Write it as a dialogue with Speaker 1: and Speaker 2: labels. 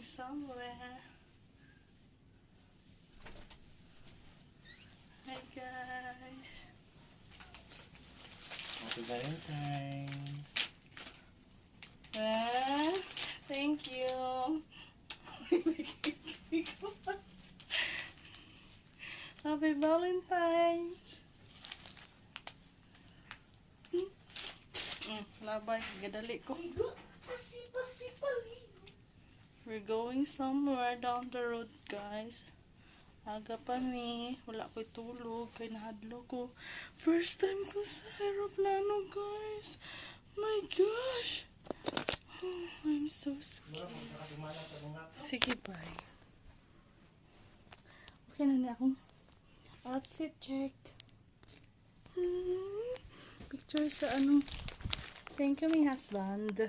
Speaker 1: somewhere. Hi guys.
Speaker 2: Happy Valentine's.
Speaker 1: Thank you. Happy Valentine's. Labay, gadali ko. We're going somewhere down the road, guys. Aga pa mi. Wala ko'y tulog. Kay nahadlo ko. First time ko sa aeroplano, guys. My gosh. Oh, I'm so scared. Sige, bye. Okay na na akong outfit check. Picture sa anong. Thank you, my husband.